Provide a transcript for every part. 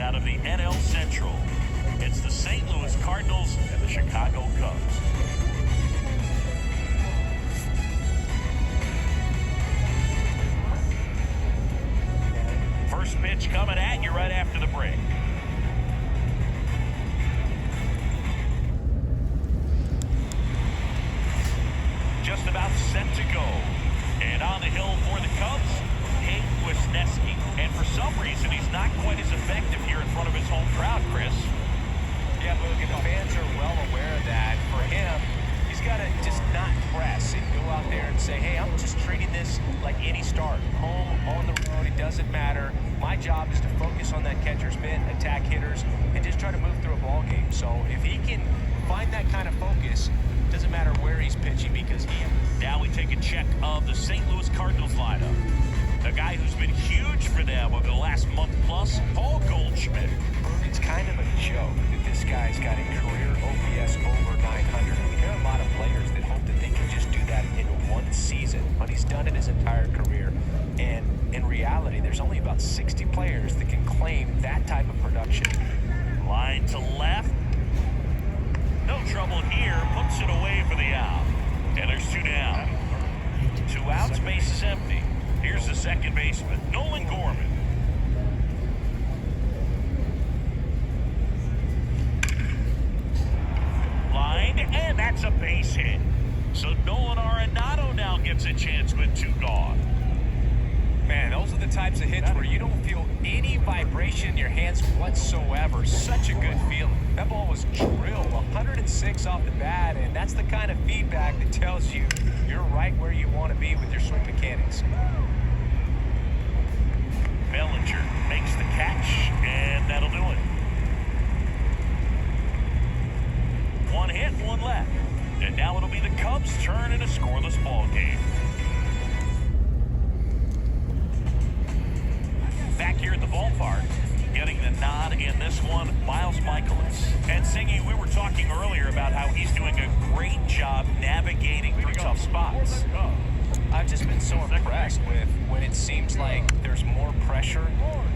out of the NL Central. It's the St. Louis Cardinals and the Chicago Cubs. First pitch coming at you right after the break. Just about set to go. And on the hill for the Cubs, Wisniewski. And for some reason, he's not quite as effective here in front of his home crowd, Chris. Yeah, Boog, and the fans are well aware of that. For him, he's got to just not press and go out there and say, hey, I'm just treating this like any start. Home, on the road, it doesn't matter. My job is to focus on that catcher's mitt, attack hitters, and just try to move through a ball game. So if he can find that kind of focus, doesn't matter where he's pitching because he is. Now we take a check of the St. Louis Cardinals lineup. A guy who's been huge for them over the last month plus, Paul Goldschmidt. It's kind of a joke that this guy's got a career OPS over 900. There are a lot of players that hope that they can just do that in one season, but he's done it his entire career. And in reality, there's only about 60 players that can claim that type of production. Line to left. No trouble here. Puts it away for the out. And there's two down. 2 outs, base is empty. Here's the second baseman, Nolan Gorman. Lined, and that's a base hit. So Nolan Arenado now gets a chance with 2 gone. Man, those are the types of hits where you don't feel any vibration in your hands whatsoever. Such a good feeling. That ball was drilled 106 off the bat, and that's the kind of feedback that tells you you're right where you want to be with your swing mechanics. Bellinger makes the catch, and that'll do it. 1 hit, 1 left. And now it'll be the Cubs' turn in a scoreless ball game. Back here at the ballpark, getting the nod in this one, Miles Michaelis. And Singy, we were talking earlier about how he's doing a great job navigating through tough spots. I've just been so impressed with when it seems like there's more pressure,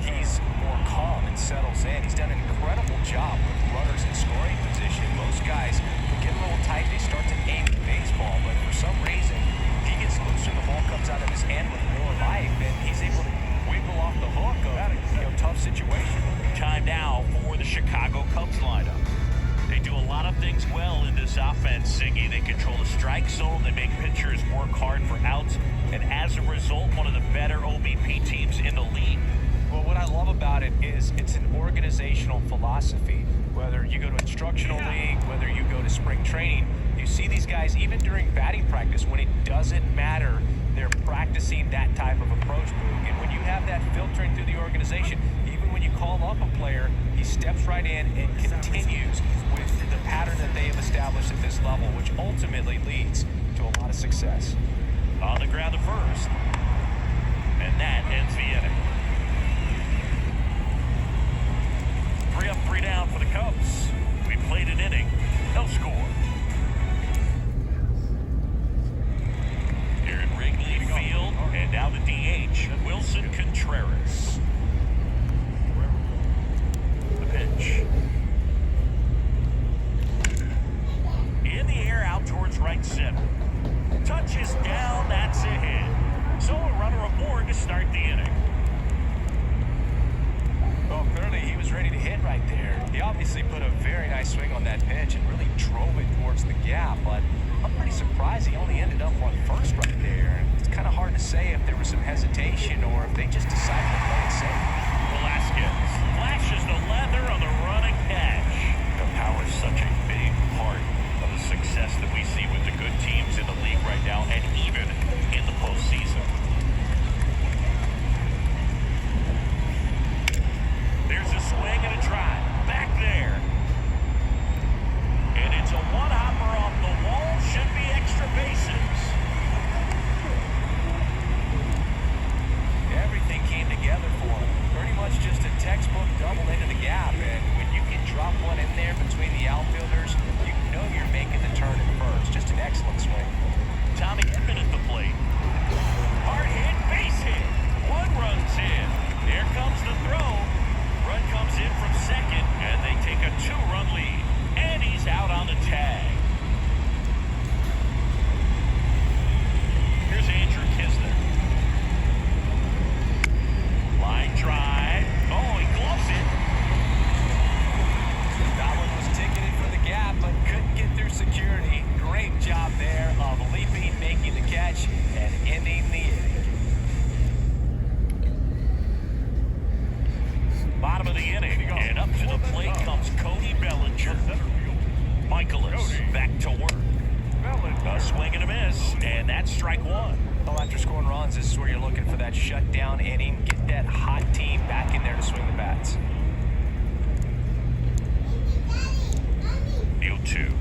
he's more calm and settles in. He's done an incredible job with runners in scoring position. Most guys get a little tight, they start to aim the baseball, but for some reason, he gets looser, the ball comes out of his hand with more life, and he's able to wiggle off the hook of a tough situation. Time now for the Chicago Cubs lineup. They do a lot of things well in this offense, Singy. They control the strike zone. They make pitchers work hard for outs. And as a result, one of the better OBP teams in the league. Well, what I love about it is it's an organizational philosophy. Whether you go to instructional league, whether you go to spring training, you see these guys, even during batting practice, when it doesn't matter, they're practicing that type of approach move. And when you have that filtering through the organization, even when you call up a player, he steps right in and continues with the pattern that they have established at this level, which ultimately leads to a lot of success. On the ground at first. And that ends the inning. 3 up, 3 down for the Cubs. We played an inning. No score. Here at Wrigley Field, and now the DH, Wilson Contreras. The pitch. In the air, out towards right center. Touches down, that's a hit. So a runner aboard to start the inning. Well, clearly he was ready to hit right there. He obviously put a very nice swing on that pitch and really drove it towards the gap, but I'm pretty surprised he only ended up on first right there. It's kind of hard to say if there was some hesitation or if they just decided to play it safe. Velasquez flashes the leather on the running catch. The power is such a big part of the success that we see with the good teams in the league right now, and even in the postseason. There's a swing and a drive. Back there. And it's a one-hopper off the wall. Should be extra bases. Everything came together for him. that shutdown inning, get that hot team back in there to swing the bats. 0-2.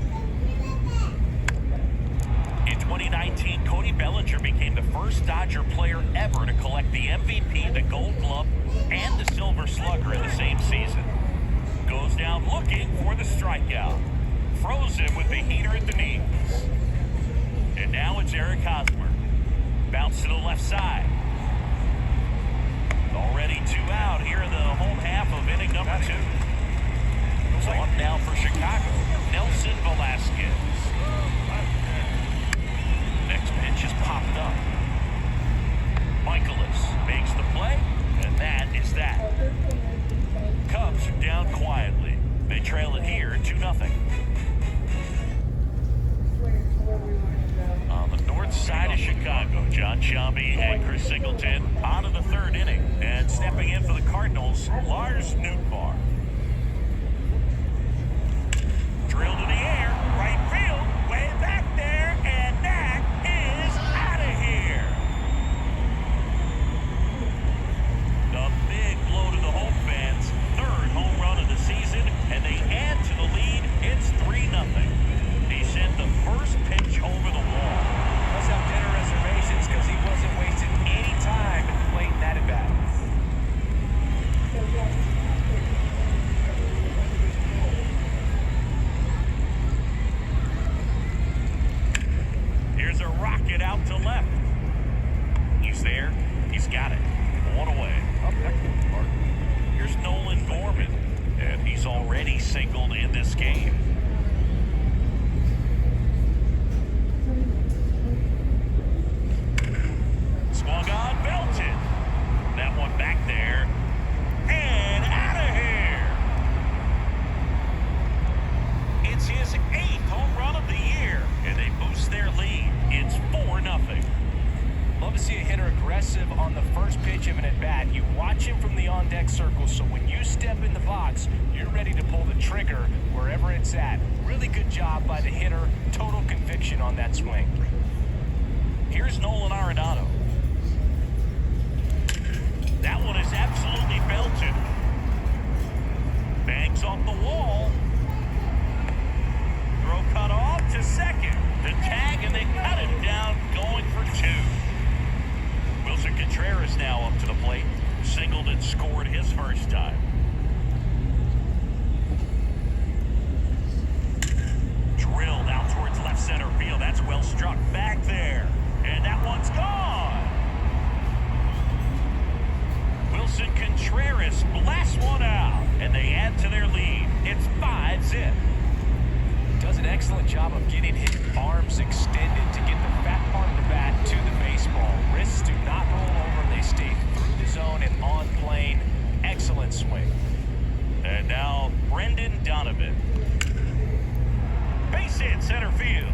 In 2019, Cody Bellinger became the first Dodger player ever to collect the MVP, the Gold Glove, and the Silver Slugger in the same season. Goes down looking for the strikeout. Froze him with the heater at the knees. And now it's Eric Hosmer. Bounce to the left side. Already 2 out here in the home half of inning number 2. One now for Chicago. Nelson Velasquez. Next pitch is popped up. Michaelis makes the play, and that is that. Cubs are down quietly. They trail it here 2-0. On the north side of Chicago, John Shambi and Chris Singleton on to the 3rd inning. And stepping in for the Cardinals, Lars Nootbaar. Drilled in the air, right field, way back there, and that is out of here. The big blow to the home fans, 3rd home run of the season, and they add to the lead. It's 3-0. He sent the first pitch over the wall. Must have dinner reservations because he wasn't wasting any time playing that at bat. Here's a rocket out to left. He's there. He's got it. 1 away. Here's Nolan Gorman, and he's already singled in this game. Swung on, belted. That one back there. And out of here. It's his 8th home run of the year, and they boost their lead. It's 4-0. Love to see a hitter aggressive on the first pitch of an at-bat. You watch him from the on-deck circle, so when you step in the box, you're ready to pull the trigger wherever it's at. Really good job by the hitter. Total conviction on that swing. Here's Nolan Arenado. That one is absolutely belted. Bangs off the wall. Throw cut off to second. The tag, and they cut him down, going for 2. Wilson Contreras now up to the plate. Singled and scored his first time. Drilled out towards left center field. That's well struck back there. And that one's gone. Wilson Contreras blasts one out, and they add to their lead. It's 5-0. Does an excellent job of getting his arms extended to get the fat part of the bat to the baseball. Wrists do not roll over. They stay through the zone and on plane. Excellent swing. And now Brendan Donovan. Base hit center field.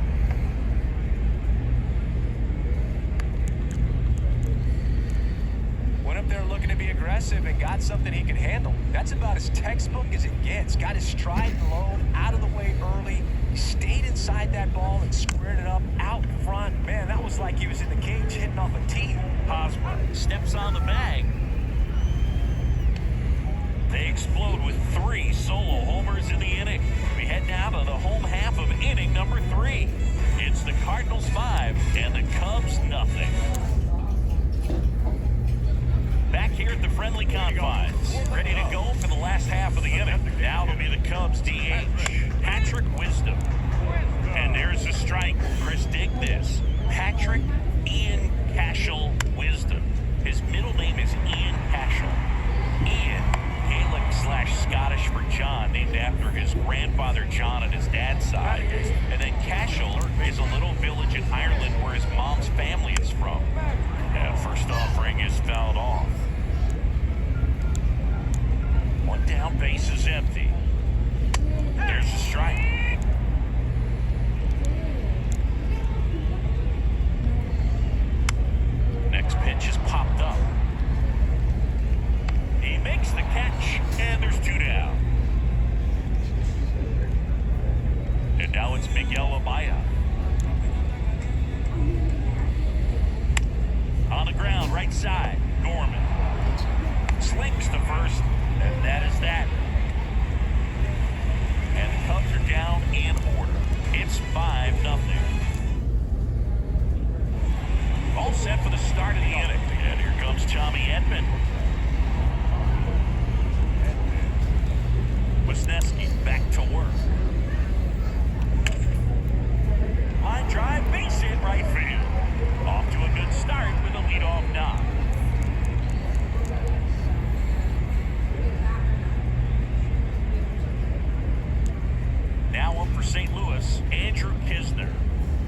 Went up there looking to be aggressive and got something he can handle. That's about as textbook as it gets. Got his stride low, out of the way early. He stayed inside that ball and squared it up out front. Man, that was like he was in the cage hitting off a tee. Hosmer steps on the bag. They explode with 3 solo homers in the inning. We head now to the home half of inning number 3. It's the Cardinals 5 and the Cubs nothing. Back here at the friendly confines, ready to go for the last half of the inning. Now it'll be the Cubs DH, Patrick Wisdom. And there's the strike. Chris, dig this. Patrick Ian Cashel Wisdom. His middle name is Ian Cashel. Ian, Gaelic/Scottish for John, named after his grandfather John on his dad's side. And then Cashel is a little village in Ireland where his mom's family is from. And first offering is fouled off. One down, base is empty. There's a strike. Next pitch is popped up. He makes the catch, and there's 2 down. And now it's Miguel Amaya. On the ground, right side. St. Louis, Andrew Kisner.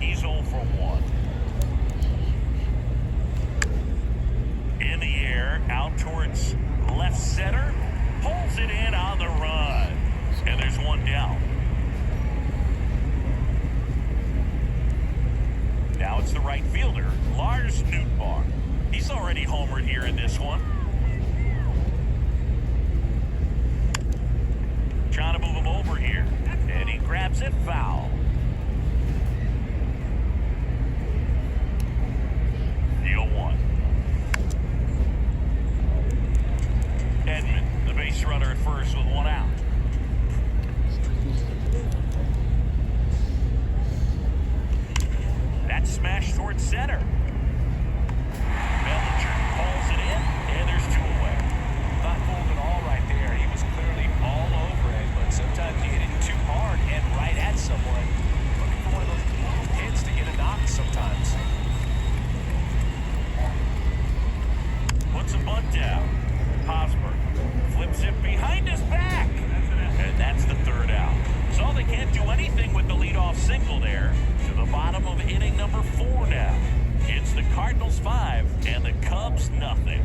He's 0 for 1. In the air, out towards left center. Pulls it in on the run. And there's one down. Now it's the right fielder, Lars Nootbaar. He's already homered here in this one. Trying to move him over here. And he grabs it foul. The 0-1. Edman, the base runner at first with one out. That's smashed towards center. Bellinger calls it in, and there's 2 away. Not fooled at all right there. He was clearly all over it, but sometimes you hit it too hard and right at someone. Looking for one of those hits to get a knock sometimes. Puts a bunt down. Hosmer flips it behind his back. And that's the 3rd out. So they can't do anything with the leadoff single there. To the bottom of inning number 4 now. It's the Cardinals 5 and the Cubs nothing.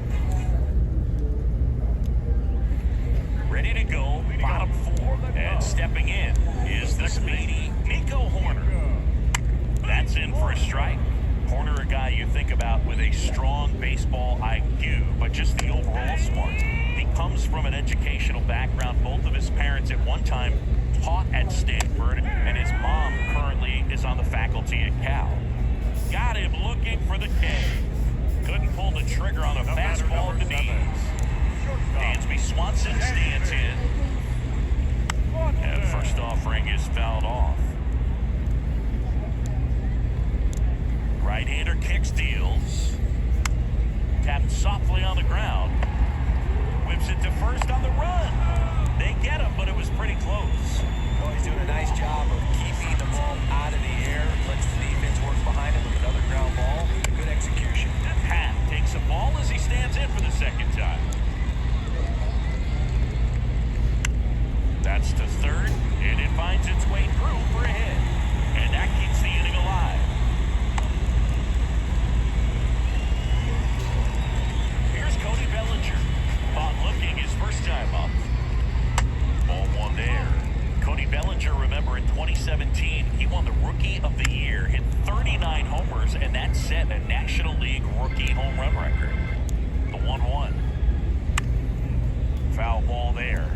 Ready to go, bottom 4. And stepping in is the speedy Nico Horner. That's in for a strike. Horner, a guy you think about with a strong baseball IQ, but just the overall smarts. He comes from an educational background. Both of his parents at one time taught at Stanford, and his mom currently is on the faculty at Cal. Got him looking for the K. Couldn't pull the trigger on a fastball at the knees. Dansby Swanson stands in. And first offering is fouled off. Right-hander kicks, deals. Tapped softly on the ground. Whips it to first on the run. They get him, but it was pretty close. Well, he's doing a nice job of keeping the ball out of the air. Lets the defense work behind him with another ground ball. Good execution. Pat takes a ball as he stands in for the 2nd time. That's to 3rd, and it finds its way through for a hit. And that keeps the inning alive. Here's Cody Bellinger. On looking his first time up. Ball 1 there. Cody Bellinger, remember in 2017, he won the Rookie of the Year, hit 39 homers, and that set a National League rookie home run record. The 1-1. Foul ball there.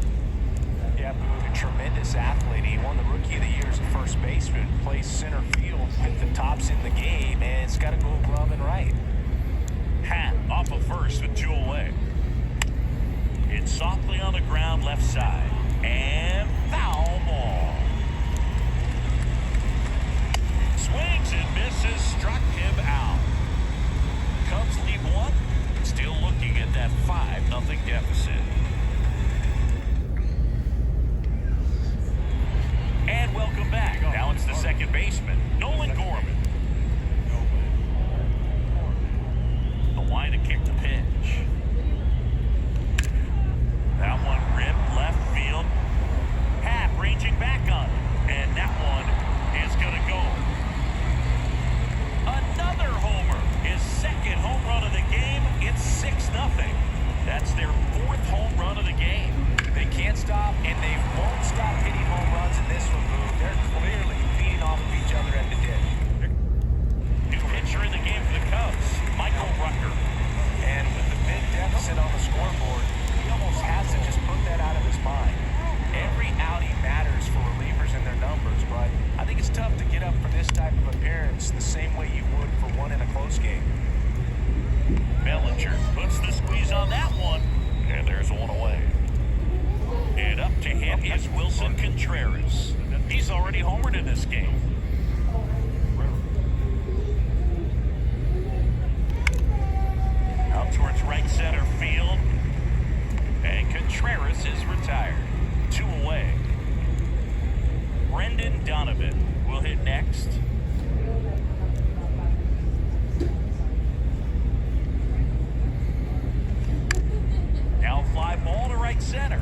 Yeah, a tremendous athlete. He won the Rookie of the Year as a first baseman, plays center field, hit the tops in the game, and it's got to go glove and right. Hat off of first with 2 away. It's softly on the ground left side. And foul ball. Swings and misses, struck him out. Cubs lead 1, still looking at that 5-0 deficit. And welcome back. Now it's the second baseman, Nolan Gorman. The line to kick the pitch. That one ripped left field. Pat ranging back on it. And that one is going to go. Another homer. His 2nd home run of the game. It's 6-0. That's their 4th home run of the game. They can't stop, and they won't stop hitting home runs in this one, Boo. They're clearly feeding off of each other at the dead. New pitcher in the game for the Cubs, Michael Rucker. And with the big deficit on the scoreboard, he almost has to just put that out of his mind. Every outing matters for relievers and their numbers, but I think it's tough to get up for this type of appearance the same way you would for one in a close game. Bellinger puts the squeeze on that one, and there's one away. And up to him is Wilson Contreras. He's already homered in this game. Out towards right center field. And Contreras is retired. 2 away. Brendan Donovan will hit next. Now fly ball to right center.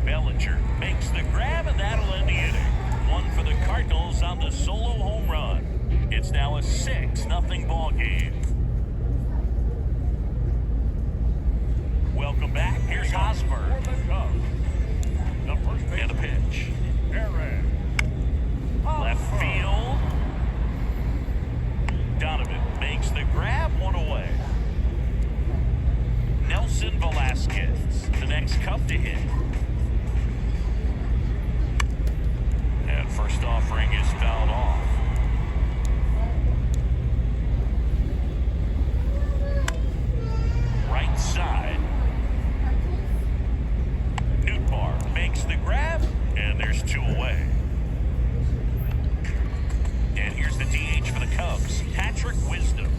Bellinger makes the grab, and that'll end the inning. 1 Cardinals on the solo home run. It's now a 6-0 ball game. Welcome back. Here's Hosmer. And the pitch. Left field. Donovan makes the grab, one away. Nelson Velasquez, the next Cub to hit. And first offering is fouled off. Right side. Newtbar makes the grab, and there's 2 away. And here's the DH for the Cubs, Patrick Wisdom.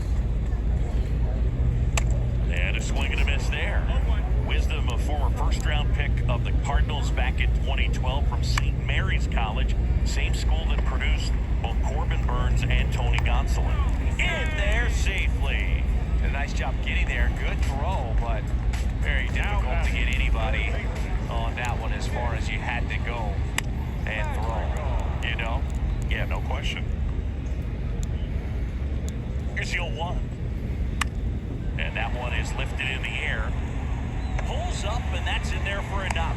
And a swing and a miss there. Wisdom, a former first-round pick of the Cardinals back in 2012 from St. Mary's College, same school that produced both Corbin Burns and Tony Gonsolin. In there safely. A nice job getting there. Good throw, but very difficult to get anybody on that one as far as you had to go and throw. You know? Yeah, no question. Here's the 0-1. And that one is lifted in the air. Pulls up, and that's in there for a knock.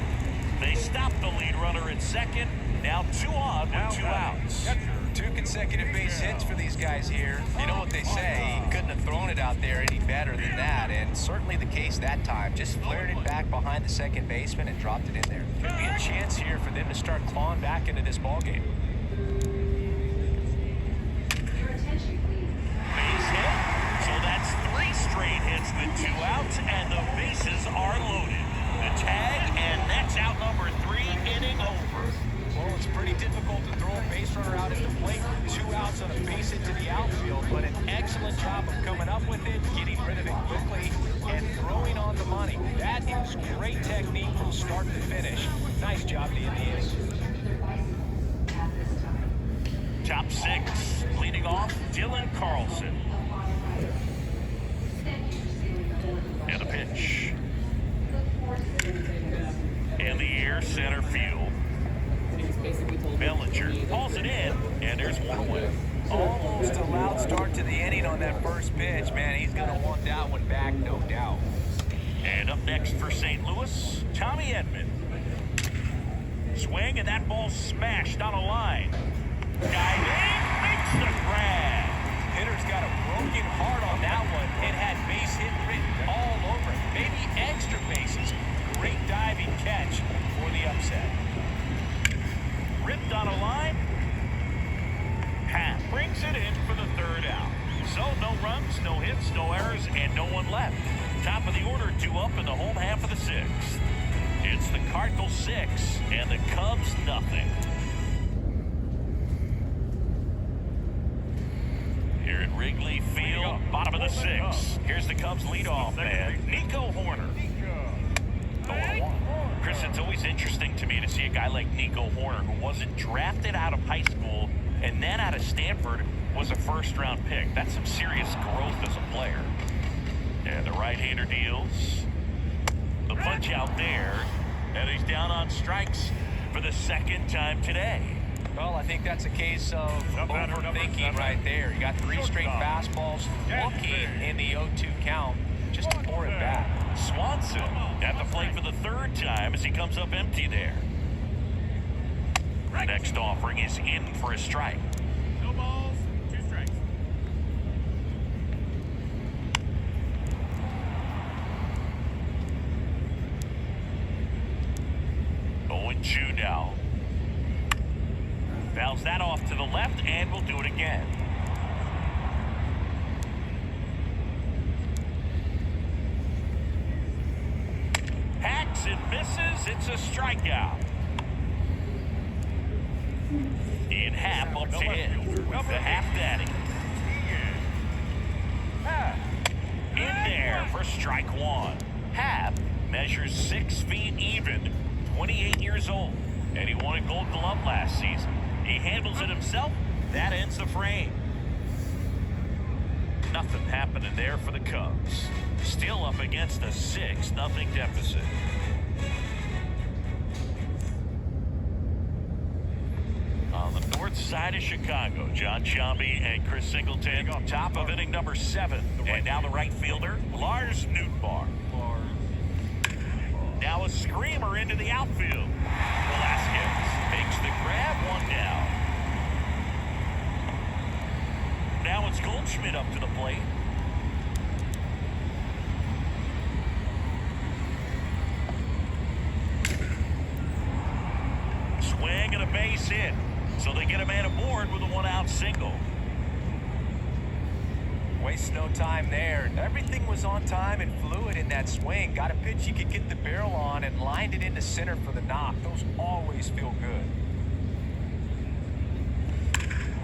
They stop the lead runner at second. Now 2 on with 2 outs. 2 consecutive base hits for these guys here. You know what they say, he couldn't have thrown it out there any better than that, and certainly the case that time. Just flared it back behind the second baseman and dropped it in there. Could be a chance here for them to start clawing back into this ball game. Base hit. So that's 3 straight hits with 2 outs, and the bases are loaded. The tag, and that's out number 3, inning over. Well, it's pretty difficult to throw a base runner out at the plate. 2 outs on a base hit to the outfield, but an excellent job of coming up with it, getting rid of it quickly, and throwing on the money. That is great technique from start to finish. Nice job to end the inning. Top 6, leading off, Dylan Carlson. And the pitch. In the air, center field. Bellinger pulls it in, and there's 1 away. Almost a loud start to the inning on that first pitch. Man, he's going to want that one back, no doubt. And up next for St. Louis, Tommy Edman. Swing, and that ball smashed on a line. Diving, makes the grab. Hitter's got a broken heart on that one. It had base hit written all over it. Maybe extra bases. Great diving catch for the upset. Ripped on a line. Pat brings it in for the 3rd out. So no runs, no hits, no errors, and no one left. Top of the order, 2 up in the home half of the 6th. It's the Cardinals 6 and the Cubs nothing. Here at Wrigley Field, bottom of the 6th. Here's the Cubs leadoff man, Nico Hoerner. 0-1. Chris, it's always interesting to me to see a guy like Nico Hoerner, who wasn't drafted out of high school and then out of Stanford was a first-round pick. That's some serious growth as a player. And the right-hander deals. The punch out there, and he's down on strikes for the 2nd time today. Well, I think that's a case of overthinking right there. You got 3 straight fastballs, looking in the 0-2 count, just to pour it back. Swanson at the plate for the 3rd time as he comes up empty there. Next offering is in for a strike. 2 balls, 2 strikes. Oh, and 2 now. Fouls that off to the left, and we'll do it again. Hacks and misses. It's a strikeout. In half up to him. The half daddy. In there for strike 1. Hap measures 6 feet even, 28 years old, and he won a Gold Glove last season. He handles it himself. That ends the frame. Nothing happening there for the Cubs. Still up against a 6-0 deficit. On the North side of Chicago, John Sciambi and Chris Singleton, top of inning number 7. And now the right fielder, Lars Nootbaar. Now a screamer into the outfield. Velasquez makes the grab, 1 down. Now it's Goldschmidt up to the plate. Swing and a base hit. So they get a man aboard with a 1-out single. Waste no time there. Everything was on time and fluid in that swing. Got a pitch you could get the barrel on and lined it into center for the knock. Those always feel good.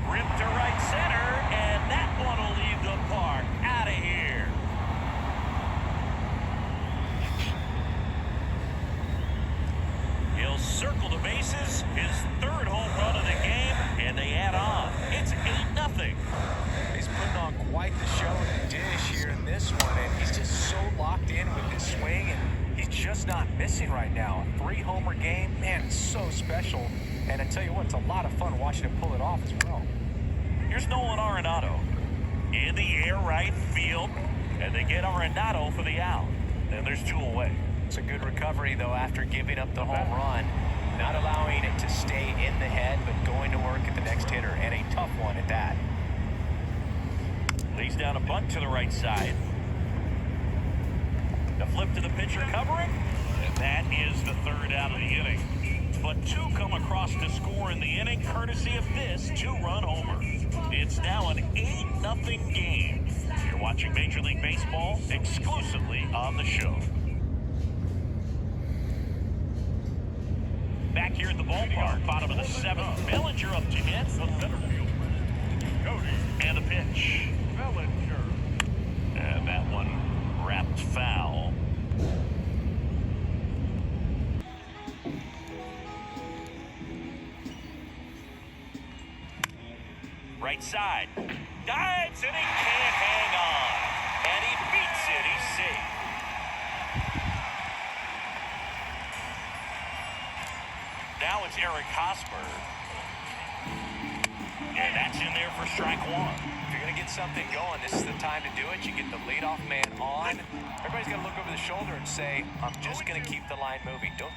Ripped to right center, and that one will leave the park. Out of here. He'll circle the bases. His 3rd home run of the game, and they add on. It's 8-0. He's putting on quite the show in the dish here in this one, and he's just so locked in with his swing, and he's just not missing right now. A 3-homer game, man, it's so special. And I tell you what, it's a lot of fun watching him pull it off as well. Here's Nolan Arenado in the air right field, and they get Arenado for the out. And there's 2 away. It's a good recovery, though, after giving up the home run. Not allowing it to stay in the head, but going to work at the next hitter, and a tough one at that. Lays down a bunt to the right side. The flip to the pitcher covering. And that is the 3rd out of the inning. But 2 come across to score in the inning, courtesy of this 2-run homer. It's now an 8-0 game. You're watching Major League Baseball exclusively on the show. Back here at the ballpark, bottom of the 7th. Bellinger up to hit. And the pitch. And that one wrapped foul. Right side. Dives and he can't hang on. And he beats it. He's safe. Now it's Eric Hosmer. And that's in there for strike 1. If you're going to get something going, this is the time to do it. You get the leadoff man on. Everybody's got to look over the shoulder and say, I'm just going to keep the line moving. Don't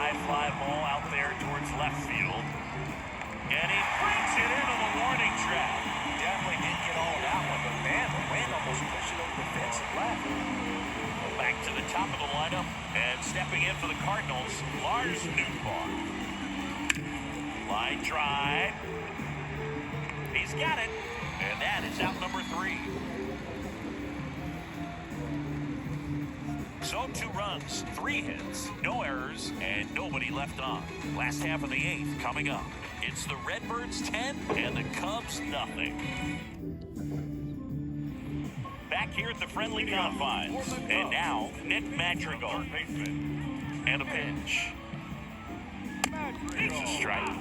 high fly ball out there towards left field. And he brings it into the warning track. Definitely didn't get all of that one, but man, the wind almost pushed it over the fence and left. Back to the top of the lineup, and stepping in for the Cardinals, Lars Nootbaar. Line drive. He's got it, and that is out number 3. So 2 runs, 3 hits, no errors, and nobody left on. Last half of the 8th coming up. It's the Redbirds 10 and the Cubs nothing. Back here at the friendly confines. And now, Nick Madrigal. And a pitch. It's a strike.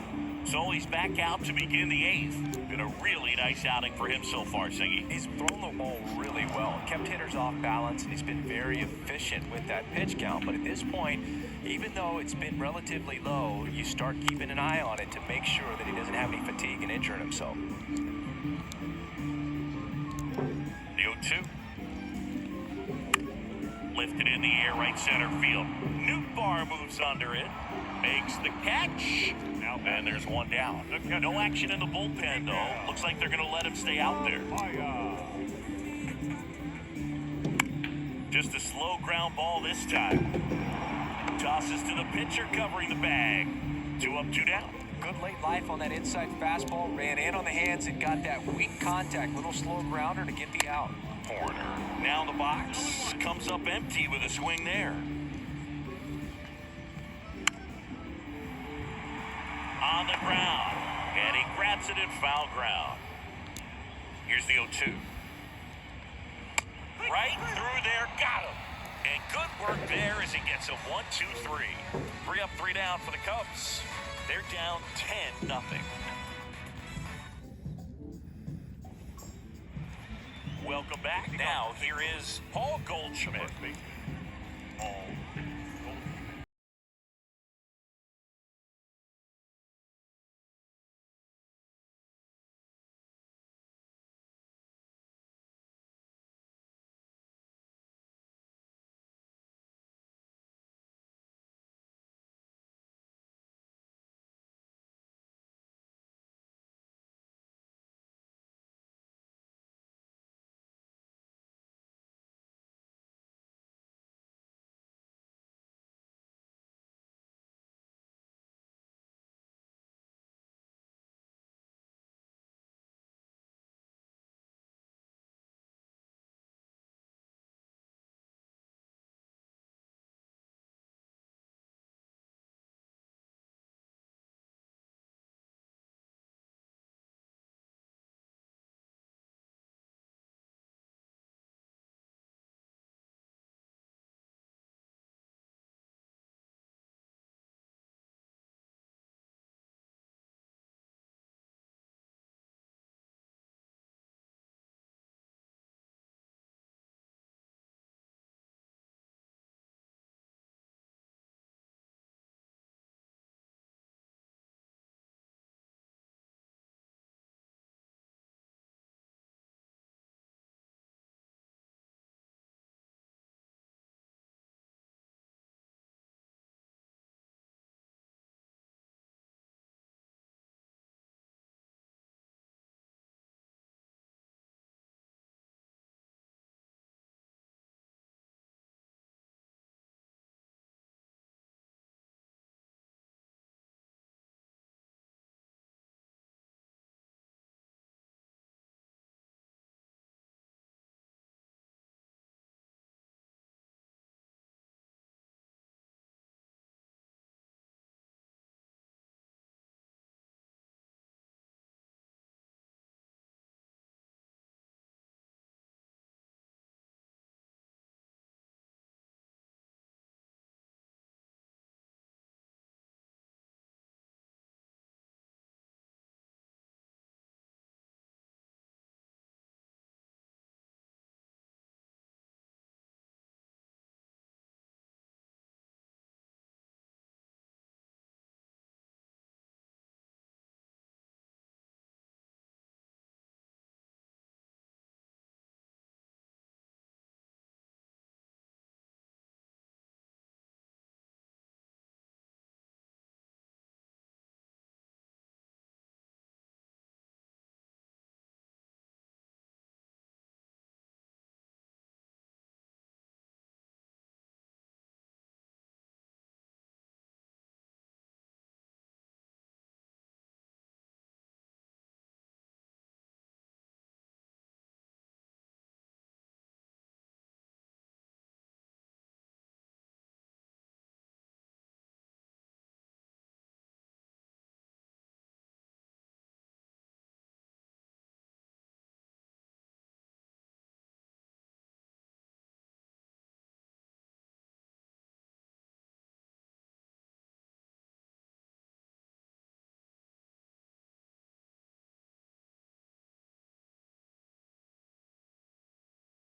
So he's back out to begin the 8th. Been a really nice outing for him so far, Singy. He's thrown the ball really well. Kept hitters off balance, and he's been very efficient with that pitch count. But at this point, even though it's been relatively low, you start keeping an eye on it to make sure that he doesn't have any fatigue and injuring himself. The 0-2. Lifted in the air, right center field. Nootbaar moves under it. Makes the catch. And there's one down. No action in the bullpen, though. Looks like they're going to let him stay out there. Just a slow ground ball this time. Tosses to the pitcher, covering the bag. 2 up, 2 down. Good late life on that inside fastball. Ran in on the hands and got that weak contact. Little slow grounder to get the out. Porter now in the box. Comes up empty with a swing there. On the ground, and he grabs it in foul ground. Here's the 0-2. Right through there, got him. And good work there as he gets a 1-2-3. 3 up, 3 down for the Cubs. They're down 10-0. Welcome back. Now, here is Paul Goldschmidt.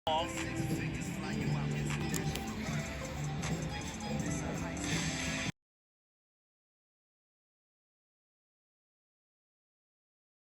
Long.